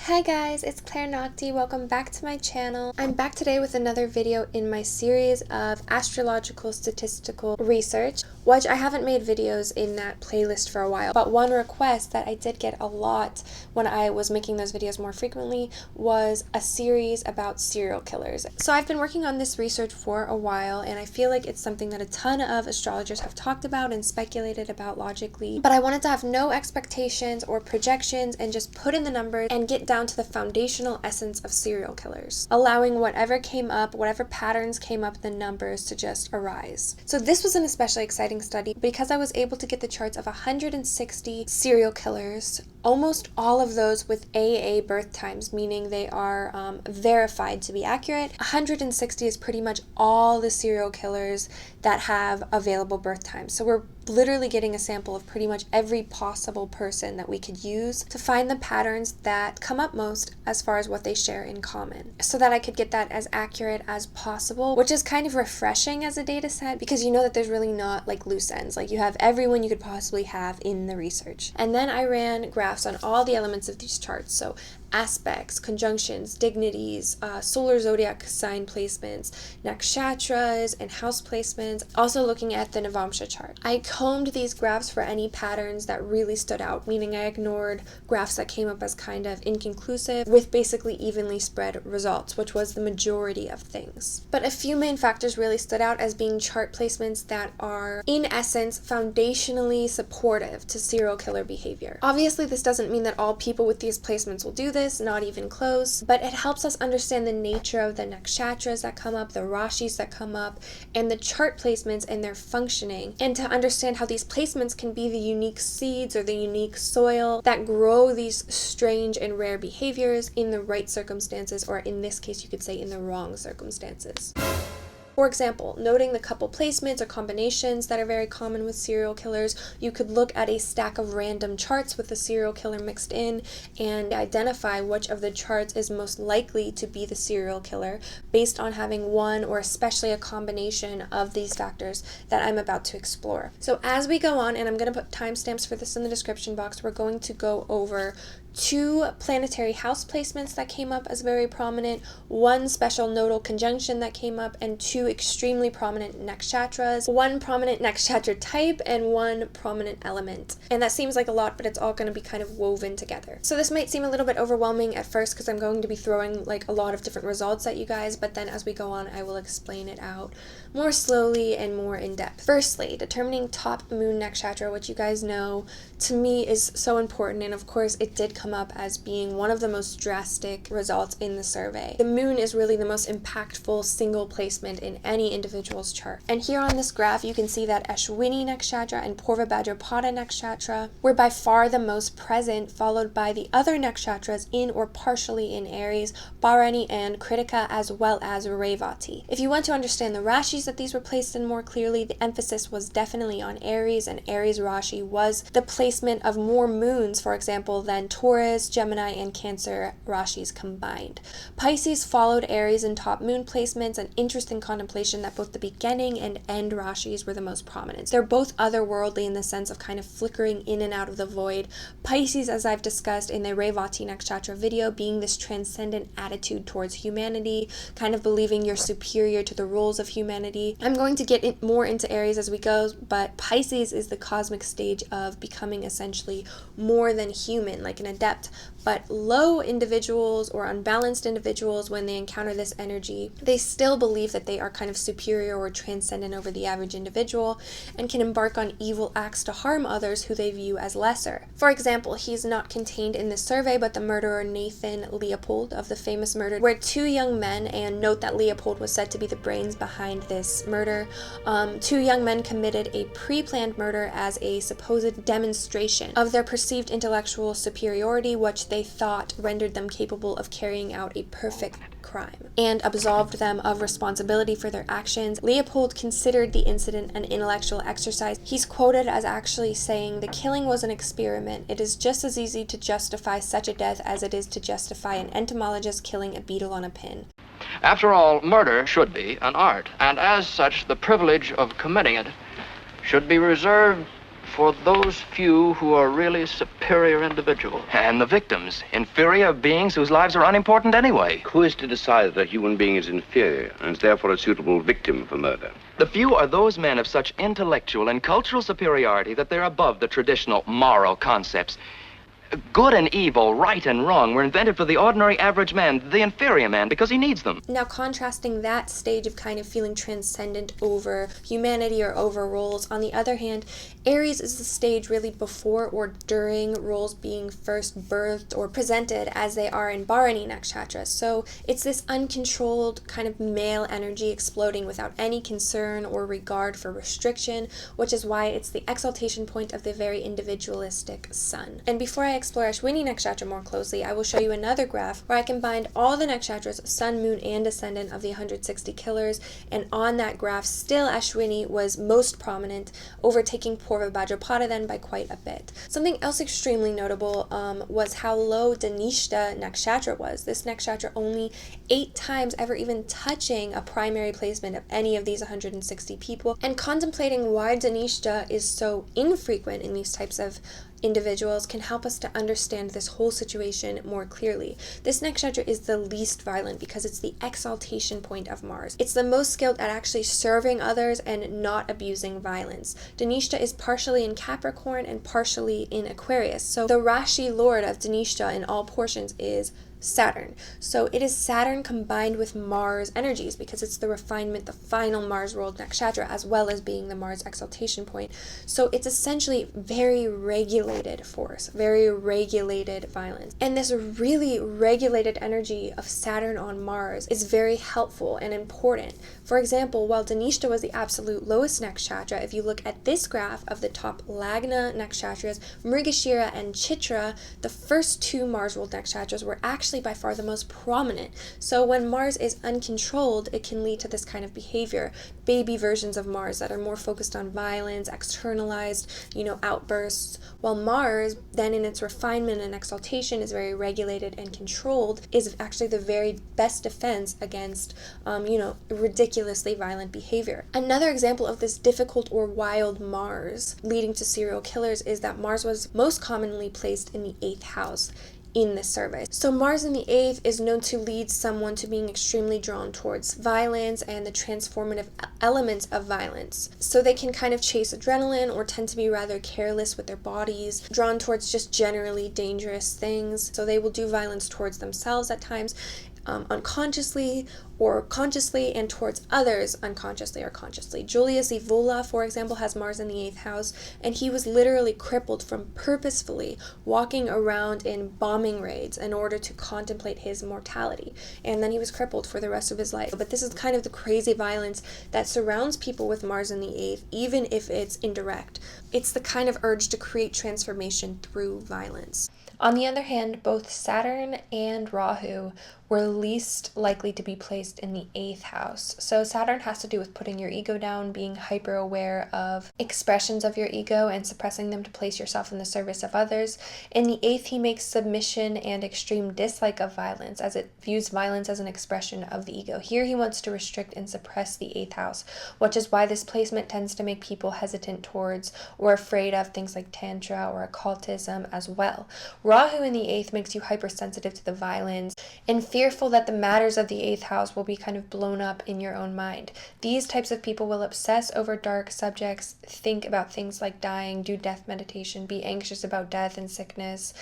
Hi guys, it's Claire Nakti. Welcome back to my channel. I'm back today with another video in my series of astrological statistical research, which I haven't made videos in that playlist for a while, but one request that I did get a lot when I was making those videos more frequently was a series about serial killers. So I've been working on this research for a while, and I feel like it's something that a ton of astrologers have talked about and speculated about logically, but I wanted to have no expectations or projections and just put in the numbers and get down to the foundational essence of serial killers, allowing whatever came up, whatever patterns came up in the numbers to just arise. So this was an especially exciting study because I was able to get the charts of 160 serial killers, almost all of those with AA birth times, meaning they are verified to be accurate. 160 is pretty much all the serial killers that have available birth times. So we're literally getting a sample of pretty much every possible person that we could use to find the patterns that come up most as far as what they share in common, so that I could get that as accurate as possible, which is kind of refreshing as a data set because you know that there's really not like loose ends. Like you have everyone you could possibly have in the research. And then I ran graphs on all the elements of these charts. So aspects, conjunctions, dignities, solar zodiac sign placements, nakshatras, and house placements, also looking at the Navamsha chart. I combed these graphs for any patterns that really stood out, meaning I ignored graphs that came up as kind of inconclusive with basically evenly spread results, which was the majority of things. But a few main factors really stood out as being chart placements that are, in essence, foundationally supportive to serial killer behavior. Obviously, this doesn't mean that all people with these placements will do this, not even close, but it helps us understand the nature of the nakshatras that come up, the rashis that come up, and the chart placements and their functioning, and to understand how these placements can be the unique seeds or the unique soil that grow these strange and rare behaviors in the right circumstances, or in this case you could say in the wrong circumstances. For example, noting the couple placements or combinations that are very common with serial killers, you could look at a stack of random charts with a serial killer mixed in and identify which of the charts is most likely to be the serial killer based on having one or especially a combination of these factors that I'm about to explore. So as we go on, and I'm going to put timestamps for this in the description box, we're going to go over 2 planetary house placements that came up as very prominent, 1 special nodal conjunction that came up, and 2 extremely prominent nakshatras, 1 prominent nakshatra type, and 1 prominent element. And that seems like a lot, but it's all going to be kind of woven together. So this might seem a little bit overwhelming at first because I'm going to be throwing like a lot of different results at you guys, but then as we go on, I will explain it out more slowly and more in depth. Firstly, determining top moon nakshatra, which you guys know to me is so important, and of course it did come up as being one of the most drastic results in the survey. The moon is really the most impactful single placement in any individual's chart. And here on this graph you can see that Ashwini nakshatra and Purva Bhadrapada nakshatra were by far the most present, followed by the other nakshatras in or partially in Aries, Bharani and Kritika, as well as Revati. If you want to understand the rashis that these were placed in more clearly, the emphasis was definitely on Aries, and Aries Rashi was the placement of more moons, for example, than Taurus, Gemini, and Cancer rashis combined. Pisces followed Aries in top moon placements, an interesting contemplation that both the beginning and end rashis were the most prominent. They're both otherworldly in the sense of kind of flickering in and out of the void. Pisces, as I've discussed in the Revati Nakshatra video, being this transcendent attitude towards humanity, kind of believing you're superior to the rules of humanity. I'm going to get more into Aries as we go, but Pisces is the cosmic stage of becoming essentially more than human, like an adept. But low individuals or unbalanced individuals, when they encounter this energy, they still believe that they are kind of superior or transcendent over the average individual and can embark on evil acts to harm others who they view as lesser. For example, he's not contained in this survey, but the murderer Nathan Leopold of the famous murder where 2 young men, and note that Leopold was said to be the brains behind this murder, 2 young men committed a pre-planned murder as a supposed demonstration of their perceived intellectual superiority, which they thought rendered them capable of carrying out a perfect crime, and absolved them of responsibility for their actions. Leopold considered the incident an intellectual exercise. He's quoted as actually saying, "The killing was an experiment. It is just as easy to justify such a death as it is to justify an entomologist killing a beetle on a pin." After all, murder should be an art, and as such, the privilege of committing it should be reserved for those few who are really superior individuals. And the victims, inferior beings whose lives are unimportant anyway. Who is to decide that a human being is inferior and is therefore a suitable victim for murder? The few are those men of such intellectual and cultural superiority that they're above the traditional moral concepts. Good and evil, right and wrong were invented for the ordinary average man, the inferior man, because he needs them. Now, contrasting that stage of kind of feeling transcendent over humanity or over roles, on the other hand, Aries is the stage really before or during roles being first birthed or presented as they are in Bharani Nakshatras. So it's this uncontrolled kind of male energy exploding without any concern or regard for restriction, which is why it's the exaltation point of the very individualistic sun. And before I explore Ashwini Nakshatra more closely, I will show you another graph where I combined all the nakshatras, sun, moon, and ascendant of the 160 killers, and on that graph, still Ashwini was most prominent, overtaking Purva Bhadrapada then by quite a bit. Something else extremely notable was how low Dhanishta Nakshatra was. This nakshatra only 8 times ever even touching a primary placement of any of these 160 people, and contemplating why Dhanishta is so infrequent in these types of individuals can help us to understand this whole situation more clearly. This nakshatra is the least violent because it's the exaltation point of Mars. It's the most skilled at actually serving others and not abusing violence. Dhanishta is partially in Capricorn and partially in Aquarius. So the Rashi lord of Dhanishta in all portions is Saturn. So it is Saturn combined with Mars energies because it's the refinement, the final Mars ruled nakshatra, as well as being the Mars exaltation point. So it's essentially very regulated force, very regulated violence. And this really regulated energy of Saturn on Mars is very helpful and important. For example, while Dhanishta was the absolute lowest nakshatra, if you look at this graph of the top Lagna nakshatras, Mrigashira and Chitra, the first 2 Mars ruled nakshatras were actually by far the most prominent. So when Mars is uncontrolled, it can lead to this kind of behavior. Baby versions of Mars that are more focused on violence, externalized, outbursts, while Mars, then in its refinement and exaltation, is very regulated and controlled, is actually the very best defense against, ridiculously violent behavior. Another example of this difficult or wild Mars leading to serial killers is that Mars was most commonly placed in the 8th house in the service. So Mars in the 8th is known to lead someone to being extremely drawn towards violence and the transformative elements of violence. So they can kind of chase adrenaline or tend to be rather careless with their bodies, drawn towards just generally dangerous things. So they will do violence towards themselves at times, unconsciously or consciously, and towards others unconsciously or consciously. Julius Evola, for example, has Mars in the 8th house, and he was literally crippled from purposefully walking around in bombing raids in order to contemplate his mortality. And then he was crippled for the rest of his life. But this is kind of the crazy violence that surrounds people with Mars in the 8th, even if it's indirect. It's the kind of urge to create transformation through violence. On the other hand, both Saturn and Rahu were least likely to be placed in the 8th house. So Saturn has to do with putting your ego down, being hyper aware of expressions of your ego and suppressing them to place yourself in the service of others. In the 8th, he makes submission and extreme dislike of violence, as it views violence as an expression of the ego. Here he wants to restrict and suppress the 8th house, which is why this placement tends to make people hesitant towards or afraid of things like tantra or occultism as well. Rahu in the 8th makes you hypersensitive to the violence and fearful that the matters of the 8th house will be kind of blown up in your own mind. These types of people will obsess over dark subjects, think about things like dying, do death meditation, be anxious about death and sickness,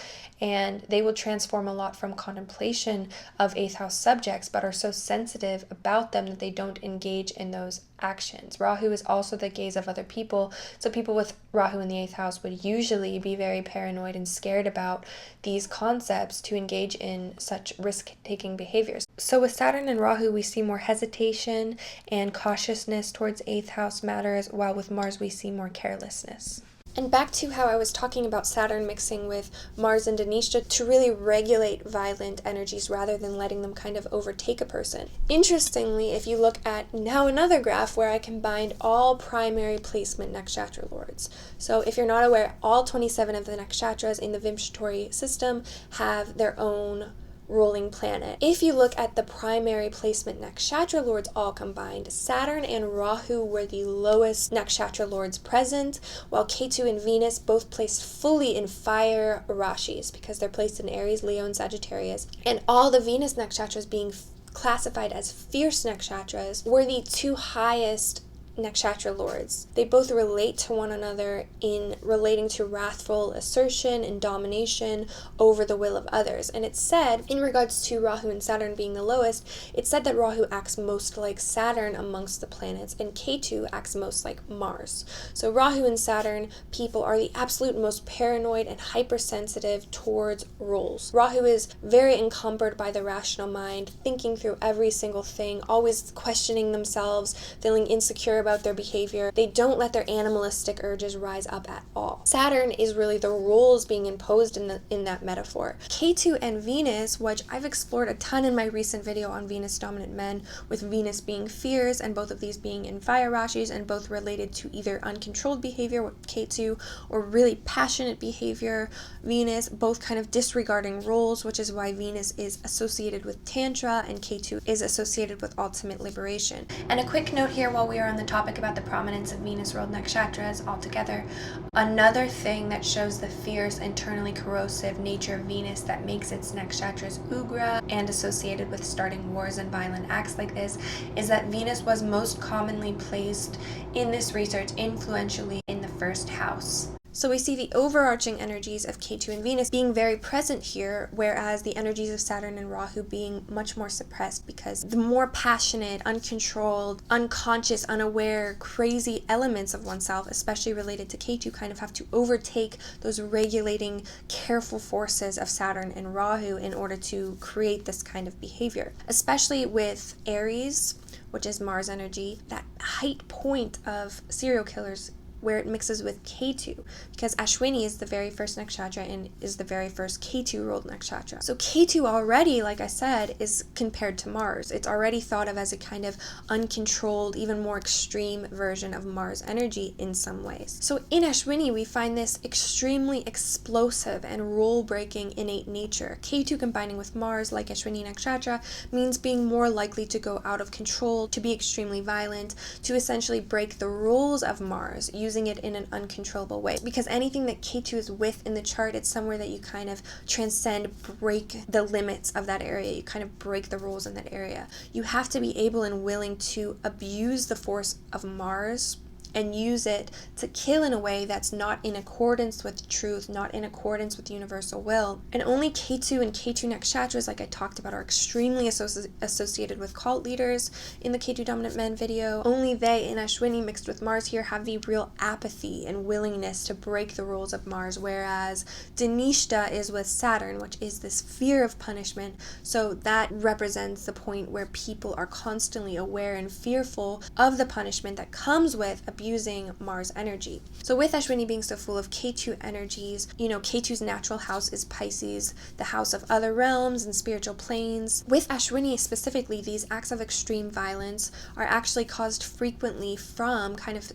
and they will transform a lot from contemplation of 8th house subjects, but are so sensitive about them that they don't engage in those actions. Rahu is also the gaze of other people, so people with Rahu in the 8th house would usually be very paranoid and scared about these concepts to engage in such risk-taking behaviors. So with Saturn and Rahu, we see more hesitation and cautiousness towards 8th house matters, while with Mars we see more carelessness. And back to how I was talking about Saturn mixing with Mars and Dhanishta to really regulate violent energies rather than letting them kind of overtake a person. Interestingly, if you look at now another graph where I combined all primary placement nakshatra lords. So if you're not aware, all 27 of the nakshatras in the Vimshatori system have their own ruling planet. If you look at the primary placement nakshatra lords all combined, Saturn and Rahu were the lowest nakshatra lords present, while Ketu and Venus both placed fully in fire rashis because they're placed in Aries, Leo, and Sagittarius. And all the Venus nakshatras being classified as fierce nakshatras were the two highest nakshatra lords. They both relate to one another in relating to wrathful assertion and domination over the will of others. And it's said, in regards to Rahu and Saturn being the lowest, it's said that Rahu acts most like Saturn amongst the planets, and Ketu acts most like Mars. So Rahu and Saturn people are the absolute most paranoid and hypersensitive towards rules. Rahu is very encumbered by the rational mind, thinking through every single thing, always questioning themselves, feeling insecure about their behavior. They don't let their animalistic urges rise up at all. Saturn is really the rules being imposed in that metaphor. Ketu and Venus, which I've explored a ton in my recent video on Venus dominant men, with Venus being fierce and both of these being in fire rashis and both related to either uncontrolled behavior with Ketu or really passionate behavior, Venus, both kind of disregarding roles, which is why Venus is associated with Tantra and Ketu is associated with ultimate liberation. And a quick note here while we are on the topic about the prominence of Venus ruled nakshatras altogether. Another thing that shows the fierce, internally corrosive nature of Venus that makes its nakshatras ugra and associated with starting wars and violent acts like this is that Venus was most commonly placed in this research influentially in the first house. So we see the overarching energies of Ketu and Venus being very present here, whereas the energies of Saturn and Rahu being much more suppressed, because the more passionate, uncontrolled, unconscious, unaware, crazy elements of oneself, especially related to Ketu, kind of have to overtake those regulating, careful forces of Saturn and Rahu in order to create this kind of behavior. Especially with Aries, which is Mars energy, that height point of serial killers where it mixes with Ketu, because Ashwini is the very first nakshatra and is the very first Ketu-ruled nakshatra. So Ketu already, like I said, is compared to Mars. It's already thought of as a kind of uncontrolled, even more extreme version of Mars energy in some ways. So in Ashwini, we find this extremely explosive and rule-breaking innate nature. Ketu combining with Mars, like Ashwini nakshatra, means being more likely to go out of control, to be extremely violent, to essentially break the rules of Mars, using it in an uncontrollable way. Because anything that Ketu is with in the chart, it's somewhere that you kind of transcend, break the limits of that area. You kind of break the rules in that area. You have to be able and willing to abuse the force of Mars and use it to kill in a way that's not in accordance with truth, not in accordance with universal will. And only Ketu and Ketu nakshatras, like I talked about, are extremely associated with cult leaders in the Ketu dominant men video. Only they in Ashwini mixed with Mars here have the real apathy and willingness to break the rules of Mars, whereas Dhanishta is with Saturn, which is this fear of punishment. So that represents the point where people are constantly aware and fearful of the punishment that comes with abusing Mars energy. So with Ashwini being so full of Ketu energies, Ketu's natural house is Pisces, the house of other realms and spiritual planes. With Ashwini specifically, these acts of extreme violence are actually caused frequently from kind of,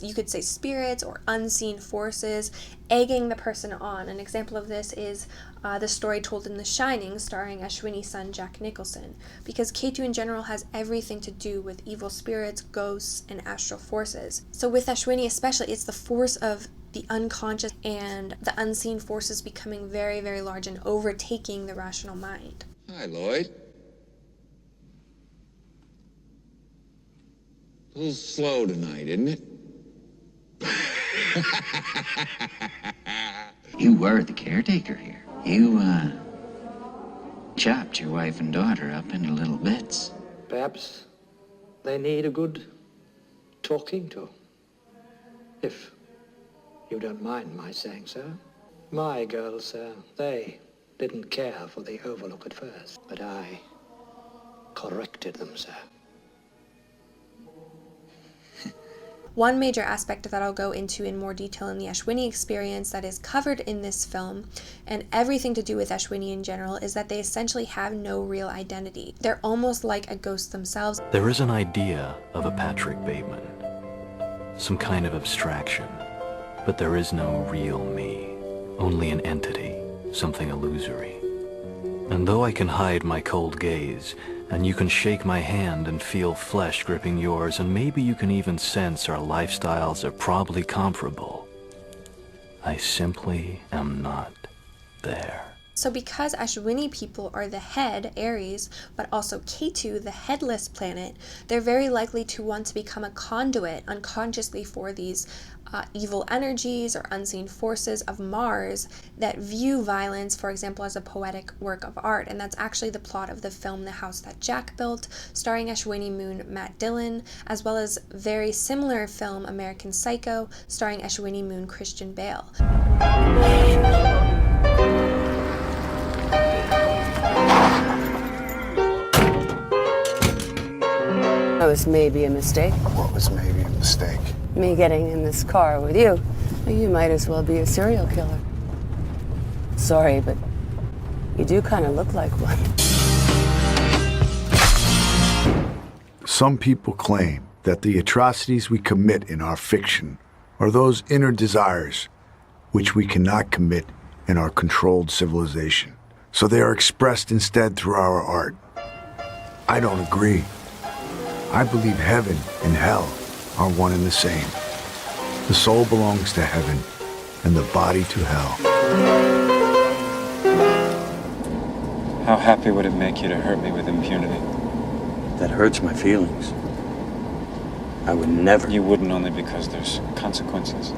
you could say, spirits or unseen forces egging the person on. An example of this is the story told in The Shining, starring Ashwini's son Jack Nicholson, because Ketu in general has everything to do with evil spirits, ghosts, and astral forces. So with Ashwini especially, it's the force of the unconscious and the unseen forces becoming very, very large and overtaking the rational mind. Hi, Lloyd. A little slow tonight, isn't it? You were the caretaker here. You, chopped your wife and daughter up into little bits. Perhaps they need a good talking to. If you don't mind my saying so. My girls, they didn't care for the Overlook at first, but I corrected them, sir. One major aspect that I'll go into in more detail in the Ashwini experience that is covered in this film, and everything to do with Ashwini in general, is that they essentially have no real identity. They're almost like a ghost themselves. There is an idea of a Patrick Bateman, some kind of abstraction, but there is no real me, only an entity, something illusory. And though I can hide my cold gaze, and you can shake my hand and feel flesh gripping yours, and maybe you can even sense our lifestyles are probably comparable, I simply am not there. So because Ashwini people are the head, Aries, but also Ketu, the headless planet, they're very likely to want to become a conduit unconsciously for these evil energies or unseen forces of Mars that view violence, for example, as a poetic work of art. And that's actually the plot of the film The House That Jack Built, starring Ashwini Moon, Matt Dillon, as well as very similar film American Psycho, starring Ashwini Moon, Christian Bale. Oh, this may be a mistake. What was maybe a mistake? Me getting in this car with you. Well, you might as well be a serial killer. Sorry, but you do kind of look like one. Some people claim that the atrocities we commit in our fiction are those inner desires which we cannot commit in our controlled civilization. So they are expressed instead through our art. I don't agree. I believe heaven and hell are one and the same. The soul belongs to heaven and the body to hell. How happy would it make you to hurt me with impunity? That hurts my feelings. I would never. You wouldn't, only because there's consequences.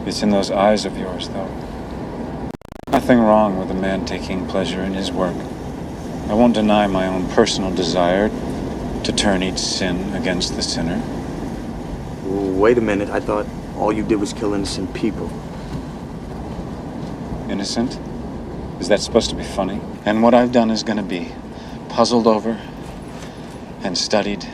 It's in those eyes of yours, though. Nothing wrong with a man taking pleasure in his work. I won't deny my own personal desire to turn each sin against the sinner. Wait a minute, I thought all you did was kill innocent people. Innocent? Is that supposed to be funny? And what I've done is going to be puzzled over and studied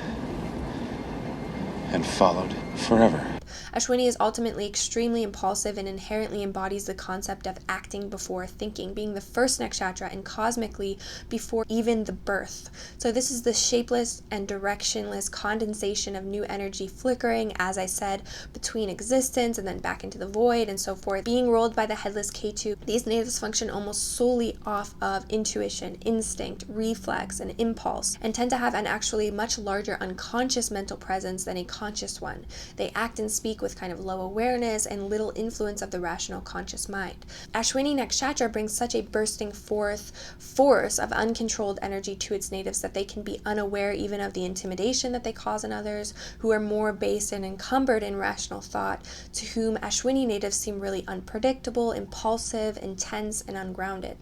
and followed forever. Ashwini is ultimately extremely impulsive and inherently embodies the concept of acting before thinking, being the first nakshatra and cosmically before even the birth. So this is the shapeless and directionless condensation of new energy flickering, as I said, between existence and then back into the void and so forth. Being ruled by the headless Ketu, these natives function almost solely off of intuition, instinct, reflex, and impulse, and tend to have an actually much larger unconscious mental presence than a conscious one. They act and speak with kind of low awareness and little influence of the rational conscious mind. Ashwini Nakshatra brings such a bursting forth force of uncontrolled energy to its natives that they can be unaware even of the intimidation that they cause in others who are more based and encumbered in rational thought, to whom Ashwini natives seem really unpredictable, impulsive, intense, and ungrounded.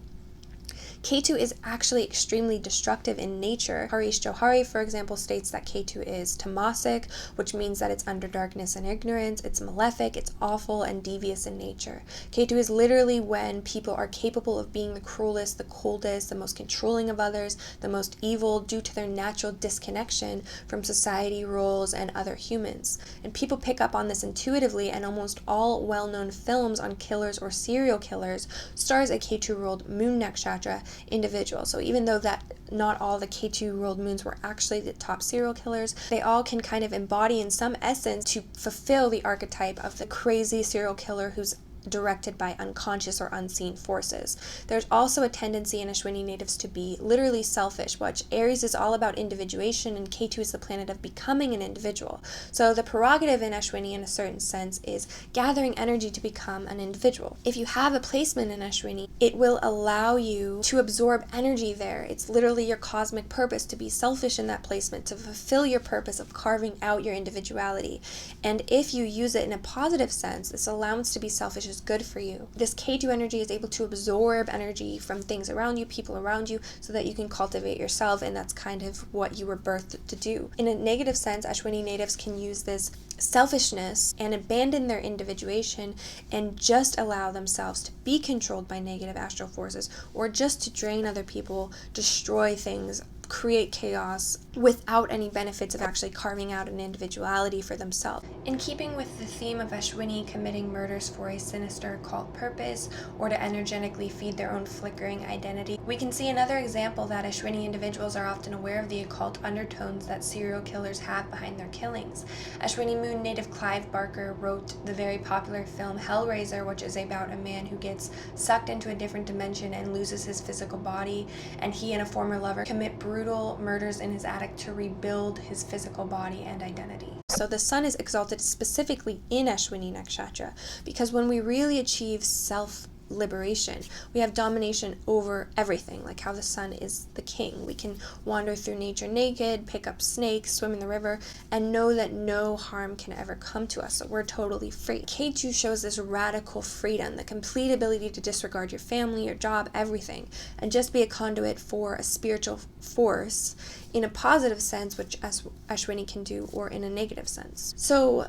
Ketu is actually extremely destructive in nature. Harish Johari, for example, states that Ketu is tamasic, which means that it's under darkness and ignorance, it's malefic, it's awful and devious in nature. Ketu is literally when people are capable of being the cruelest, the coldest, the most controlling of others, the most evil due to their natural disconnection from society, roles, and other humans. And people pick up on this intuitively, and almost all well-known films on killers or serial killers stars a Ketu-ruled moon nakshatra individual. So even though that not all the Ketu-ruled moons were actually the top serial killers, they all can kind of embody in some essence to fulfill the archetype of the crazy serial killer who's directed by unconscious or unseen forces. There's also a tendency in Ashwini natives to be literally selfish, which Aries is all about individuation and Ketu is the planet of becoming an individual. So the prerogative in Ashwini in a certain sense is gathering energy to become an individual. If you have a placement in Ashwini, it will allow you to absorb energy there. It's literally your cosmic purpose to be selfish in that placement, to fulfill your purpose of carving out your individuality. And if you use it in a positive sense, this allowance to be selfish is good for you. This Ketu energy is able to absorb energy from things around you, people around you, so that you can cultivate yourself, and that's kind of what you were birthed to do. In a negative sense, Ashwini natives can use this selfishness and abandon their individuation and just allow themselves to be controlled by negative astral forces, or just to drain other people, destroy things create chaos without any benefits of actually carving out an individuality for themselves. In keeping with the theme of Ashwini committing murders for a sinister occult purpose or to energetically feed their own flickering identity, we can see another example that Ashwini individuals are often aware of the occult undertones that serial killers have behind their killings. Ashwini Moon native Clive Barker wrote the very popular film Hellraiser, which is about a man who gets sucked into a different dimension and loses his physical body, and he and a former lover commit brutal murders in his attic to rebuild his physical body and identity. So the sun is exalted specifically in Ashwini Nakshatra because when we really achieve self-liberation, we have domination over everything, like how the sun is the king. We can wander through nature naked, pick up snakes, swim in the river, and know that no harm can ever come to us, so we're totally free. Ketu shows this radical freedom, the complete ability to disregard your family, your job, everything, and just be a conduit for a spiritual force in a positive sense, which Ashwini can do, or in a negative sense. So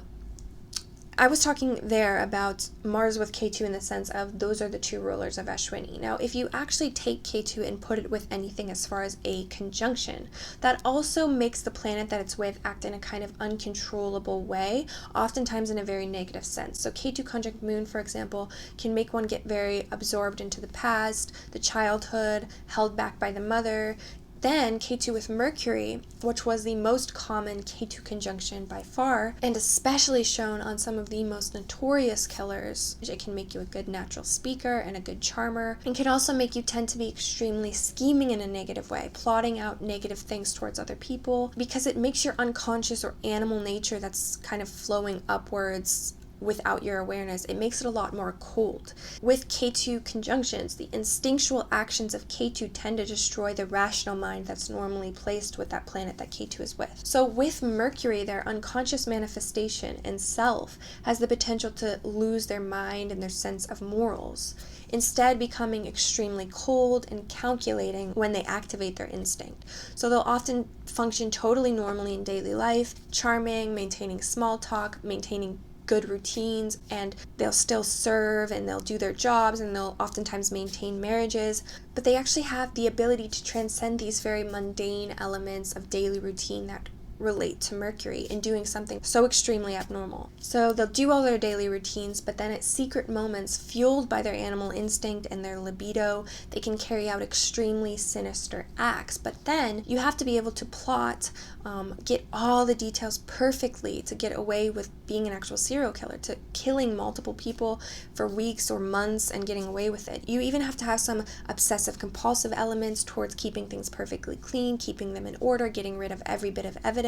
I was talking there about Mars with Ketu in the sense of those are the two rulers of Ashwini. Now, if you actually take Ketu and put it with anything as far as a conjunction, that also makes the planet that it's with act in a kind of uncontrollable way, oftentimes in a very negative sense. So Ketu conjunct Moon, for example, can make one get very absorbed into the past, the childhood, held back by the mother. Then Ketu with Mercury, which was the most common Ketu conjunction by far, and especially shown on some of the most notorious killers. It can make you a good natural speaker and a good charmer, and can also make you tend to be extremely scheming in a negative way, plotting out negative things towards other people, because it makes your unconscious or animal nature that's kind of flowing upwards without your awareness, it makes it a lot more cold. With Ketu conjunctions, the instinctual actions of Ketu tend to destroy the rational mind that's normally placed with that planet that Ketu is with. So with Mercury, their unconscious manifestation and self has the potential to lose their mind and their sense of morals, instead becoming extremely cold and calculating when they activate their instinct. So they'll often function totally normally in daily life, charming, maintaining small talk, maintaining good routines, and they'll still serve and they'll do their jobs and they'll oftentimes maintain marriages, but they actually have the ability to transcend these very mundane elements of daily routine that relate to Mercury in doing something so extremely abnormal. So they'll do all their daily routines, but then at secret moments, fueled by their animal instinct and their libido, they can carry out extremely sinister acts. But then you have to be able to plot, get all the details perfectly to get away with being an actual serial killer, to killing multiple people for weeks or months and getting away with it. You even have to have some obsessive compulsive elements towards keeping things perfectly clean, keeping them in order, getting rid of every bit of evidence,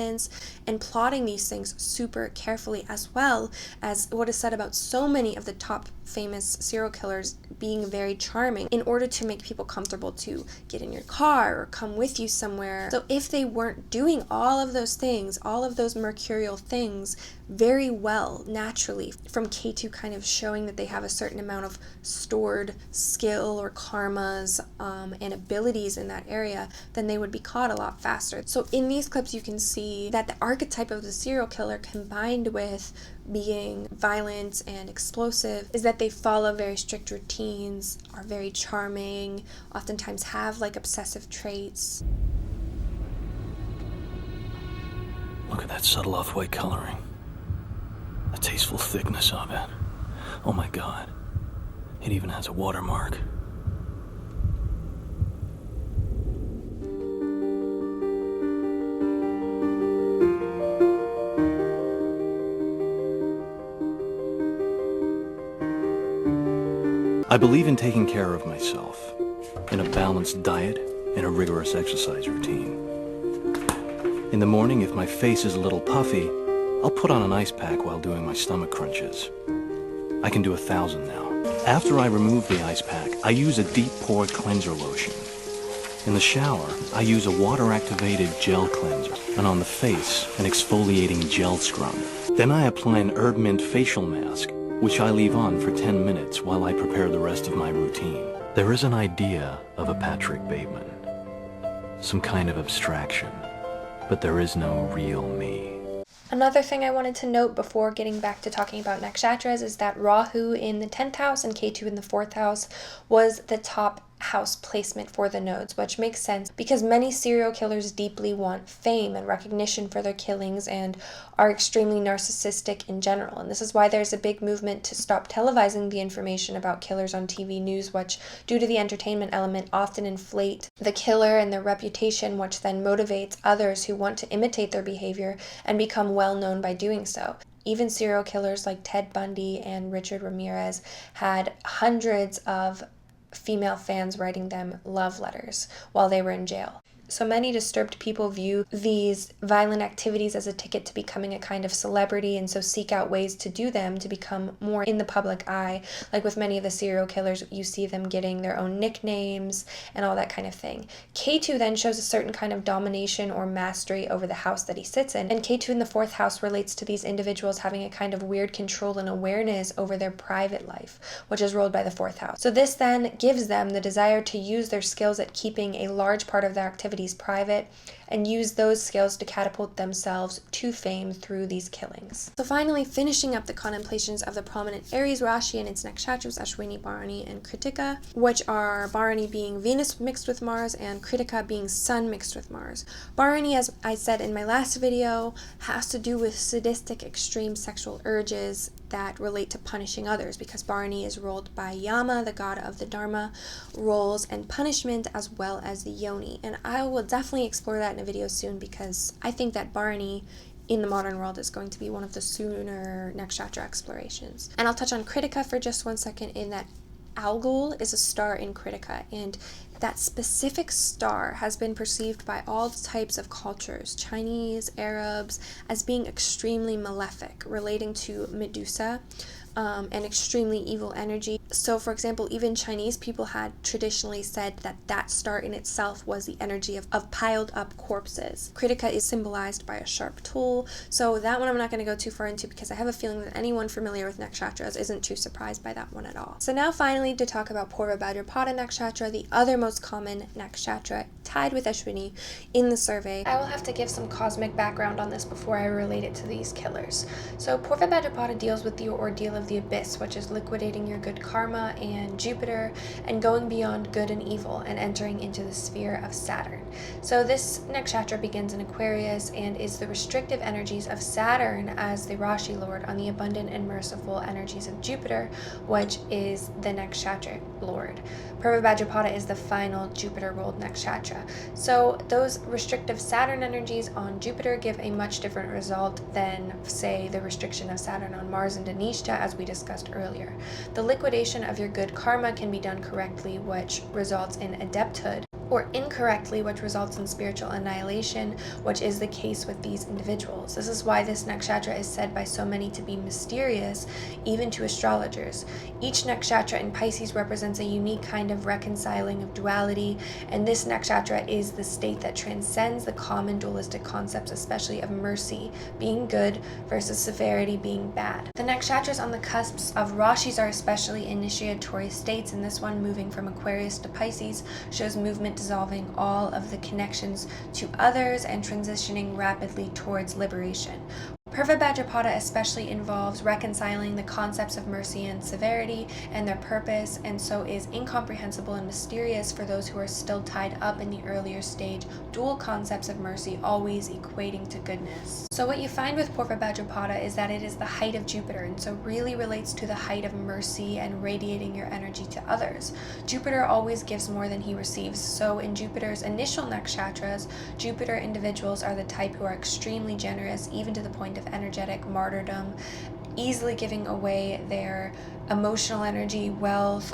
and plotting these things super carefully, as well as what is said about so many of the top famous serial killers being very charming in order to make people comfortable to get in your car or come with you somewhere. So if they weren't doing all of those things, all of those mercurial things very well naturally, from Ketu kind of showing that they have a certain amount of stored skill or karmas and abilities in that area, then they would be caught a lot faster. So in these clips you can see that the archetype of the serial killer combined with being violent and explosive is that they follow very strict routines, are very charming, oftentimes have like obsessive traits. Look at that subtle off-white coloring. The tasteful thickness of it. Oh my God. It even has a watermark. I believe in taking care of myself, in a balanced diet, and a rigorous exercise routine. In the morning, if my face is a little puffy, I'll put on an ice pack while doing my stomach crunches. I can do 1,000 now. After I remove the ice pack, I use a deep pore cleanser lotion. In the shower, I use a water-activated gel cleanser, and on the face, an exfoliating gel scrub. Then I apply an herb mint facial mask, which I leave on for 10 minutes while I prepare the rest of my routine. There is an idea of a Patrick Bateman, some kind of abstraction, but there is no real me. Another thing I wanted to note before getting back to talking about Nakshatras is that Rahu in the 10th house and Ketu in the 4th house was the top house placement for the nodes, which makes sense because many serial killers deeply want fame and recognition for their killings and are extremely narcissistic in general. And this is why there's a big movement to stop televising the information about killers on TV news, which, due to the entertainment element, often inflate the killer and their reputation, which then motivates others who want to imitate their behavior and become well known by doing so. Even serial killers like Ted Bundy and Richard Ramirez had hundreds of female fans writing them love letters while they were in jail. So many disturbed people view these violent activities as a ticket to becoming a kind of celebrity, and so seek out ways to do them to become more in the public eye. Like with many of the serial killers, you see them getting their own nicknames and all that kind of thing. Ketu then shows a certain kind of domination or mastery over the house that he sits in, and Ketu in the 4th house relates to these individuals having a kind of weird control and awareness over their private life, which is ruled by the 4th house. So this then gives them the desire to use their skills at keeping a large part of their activities private and use those skills to catapult themselves to fame through these killings. So finally, finishing up the contemplations of the prominent Aries Rashi and its Nakshatras, Ashwini, Bharani, and Kritika, which are Bharani being Venus mixed with Mars and Kritika being Sun mixed with Mars. Bharani, as I said in my last video, has to do with sadistic extreme sexual urges that relate to punishing others, because Bharani is ruled by Yama, the god of the Dharma, roles and punishment, as well as the Yoni. And I will definitely explore that in a video soon, because I think that Bharani in the modern world is going to be one of the sooner nakshatra explorations. And I'll touch on Kritika for just 1 second, in that Algol is a star in Kritika, and that specific star has been perceived by all types of cultures, Chinese, Arabs, as being extremely malefic, relating to Medusa, and extremely evil energy. So, for example, even Chinese people had traditionally said that that star in itself was the energy of piled up corpses. Kritika is symbolized by a sharp tool, so that one I'm not going to go too far into, because I have a feeling that anyone familiar with nakshatras isn't too surprised by that one at all. So now finally, to talk about Purva Bhadrapada nakshatra, the other most common nakshatra, tied with Ashwini in the survey. I will have to give some cosmic background on this before I relate it to these killers. So Purva Bhadrapada deals with the ordeal of the abyss, which is liquidating your good karma and Jupiter and going beyond good and evil and entering into the sphere of Saturn. So this nakshatra begins in Aquarius and is the restrictive energies of Saturn as the Rashi Lord on the abundant and merciful energies of Jupiter, which is the nakshatra Lord. Purva Bhadrapada is the final Jupiter-ruled nakshatra. So those restrictive Saturn energies on Jupiter give a much different result than, say, the restriction of Saturn on Mars and Dhanishta, as we discussed earlier. The liquidation of your good karma can be done correctly, which results in adepthood, or incorrectly, which results in spiritual annihilation, which is the case with these individuals. This is why this nakshatra is said by so many to be mysterious, even to astrologers. Each nakshatra in Pisces represents a unique kind of reconciling of duality, and this nakshatra is the state that transcends the common dualistic concepts, especially of mercy being good versus severity being bad. The nakshatras on the cusps of Rashis are especially initiatory states, and this one, moving from Aquarius to Pisces, shows movement dissolving all of the connections to others and transitioning rapidly towards liberation. Purva Bhadrapada especially involves reconciling the concepts of mercy and severity and their purpose, and so is incomprehensible and mysterious for those who are still tied up in the earlier stage dual concepts of mercy, always equating to goodness. So what you find with Purva Bhadrapada is that it is the height of Jupiter, and so really relates to the height of mercy and radiating your energy to others. Jupiter always gives more than he receives, so in Jupiter's initial nakshatras, Jupiter individuals are the type who are extremely generous, even to the point of energetic martyrdom, easily giving away their emotional energy, wealth,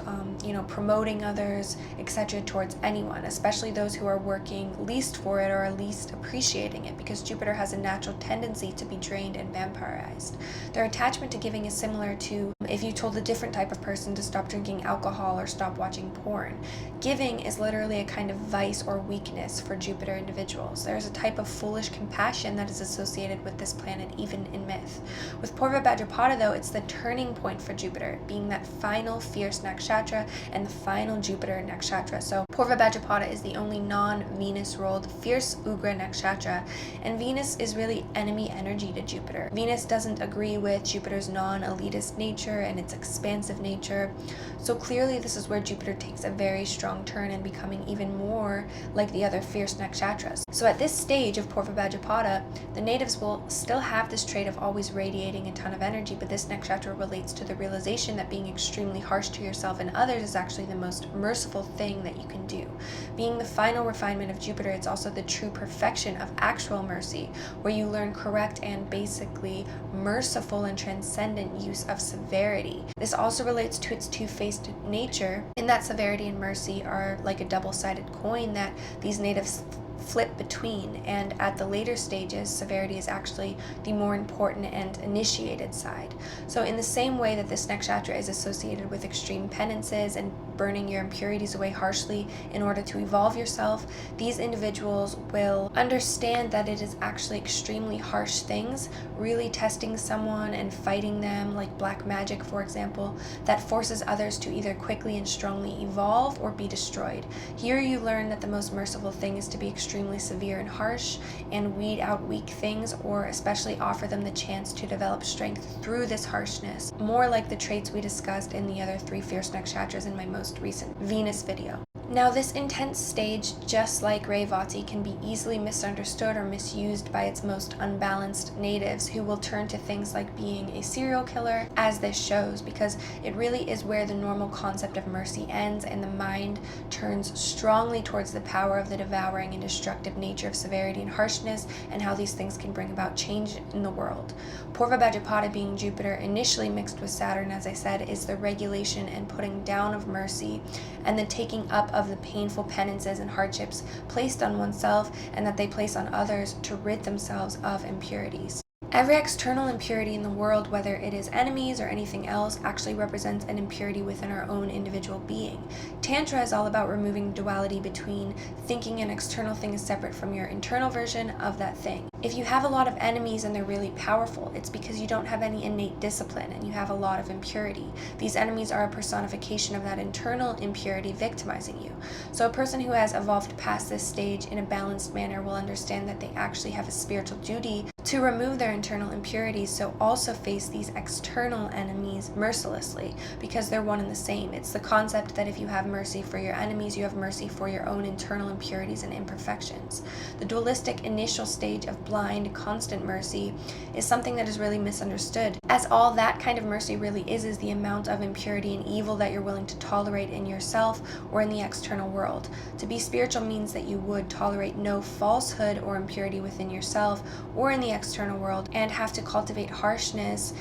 promoting others, etc. towards anyone, especially those who are working least for it or least appreciating it, because Jupiter has a natural tendency to be drained and vampirized. Their attachment to giving is similar to if you told a different type of person to stop drinking alcohol or stop watching porn. Giving is literally a kind of vice or weakness for Jupiter individuals. There is a type of foolish compassion that is associated with this planet, even in myth. With Purva Bhadrapada, though, it's the turning point for Jupiter, being that final fierce nakshatra and the final Jupiter nakshatra. So Purva Bhadrapada is the only non-Venus ruled fierce Ugra nakshatra, and Venus is really enemy energy to Jupiter. Venus doesn't agree with Jupiter's non-elitist nature and its expansive nature, so clearly this is where Jupiter takes a very strong turn in becoming even more like the other fierce nakshatras. So at this stage of Purva Bhadrapada, the natives will still have this trait of always radiating a ton of energy, but this nakshatra relates to the realization that being extremely harsh to yourself and others is actually the most merciful thing that you can do. Being the final refinement of Jupiter, it's also the true perfection of actual mercy, where you learn correct and basically merciful and transcendent use of severity. This also relates to its two-faced nature, in that severity and mercy are like a double-sided coin that these natives flip between, and at the later stages, severity is actually the more important and initiated side. So in the same way that this nakshatra is associated with extreme penances and burning your impurities away harshly in order to evolve yourself, these individuals will understand that it is actually extremely harsh things, really testing someone and fighting them, like black magic for example, that forces others to either quickly and strongly evolve or be destroyed. Here you learn that the most merciful thing is to be extremely severe and harsh and weed out weak things, or especially offer them the chance to develop strength through this harshness, more like the traits we discussed in the other 3 fierce nakshatras in my most recent Venus video. Now this intense stage, just like Revati, can be easily misunderstood or misused by its most unbalanced natives, who will turn to things like being a serial killer, as this shows, because it really is where the normal concept of mercy ends and the mind turns strongly towards the power of the devouring and destructive nature of severity and harshness, and how these things can bring about change in the world. Purva Bhadrapada, being Jupiter initially mixed with Saturn, as I said, is the regulation and putting down of mercy and the taking up of the painful penances and hardships placed on oneself and that they place on others to rid themselves of impurities. Every external impurity in the world, whether it is enemies or anything else, actually represents an impurity within our own individual being. Tantra is all about removing duality between thinking an external thing is separate from your internal version of that thing. If you have a lot of enemies and they're really powerful, it's because you don't have any innate discipline and you have a lot of impurity. These enemies are a personification of that internal impurity victimizing you. So a person who has evolved past this stage in a balanced manner will understand that they actually have a spiritual duty to remove their internal impurities, so also face these external enemies mercilessly, because they're one and the same. It's the concept that if you have mercy for your enemies, you have mercy for your own internal impurities and imperfections. The dualistic initial stage of blind, constant mercy is something that is really misunderstood, as all that kind of mercy really is the amount of impurity and evil that you're willing to tolerate in yourself or in the external world. To be spiritual means that you would tolerate no falsehood or impurity within yourself or in the external world, and have to cultivate harshness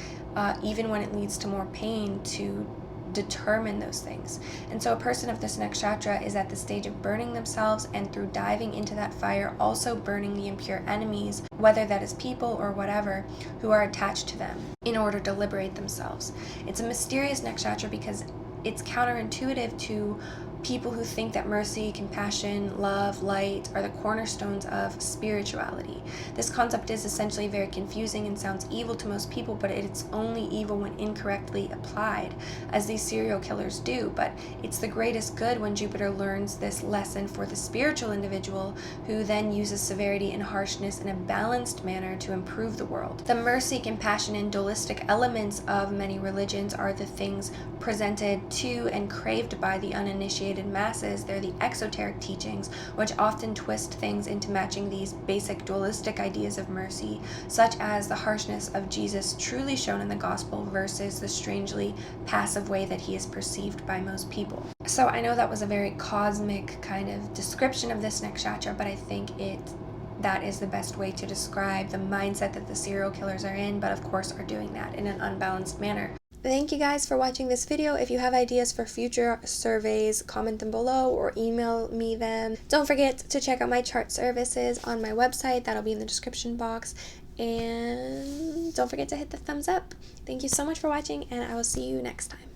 even when it leads to more pain to determine those things. And so a person of this nakshatra is at the stage of burning themselves, and through diving into that fire also burning the impure enemies, whether that is people or whatever, who are attached to them, in order to liberate themselves. It's a mysterious nakshatra because it's counterintuitive to people who think that mercy, compassion, love, light are the cornerstones of spirituality. This concept is essentially very confusing and sounds evil to most people, but it's only evil when incorrectly applied, as these serial killers do. But it's the greatest good when Jupiter learns this lesson for the spiritual individual, who then uses severity and harshness in a balanced manner to improve the world. The mercy, compassion, and dualistic elements of many religions are the things presented to and craved by the uninitiated masses. They're the exoteric teachings, which often twist things into matching these basic dualistic ideas of mercy, such as the harshness of Jesus truly shown in the gospel versus the strangely passive way that he is perceived by most people. So I know that was a very cosmic kind of description of this nakshatra, but I think that is the best way to describe the mindset that the serial killers are in, but of course are doing that in an unbalanced manner. Thank you guys for watching this video. If you have ideas for future surveys, comment them below or email me them. Don't forget to check out my chart services on my website. That'll be in the description box. And don't forget to hit the thumbs up. Thank you so much for watching, and I will see you next time.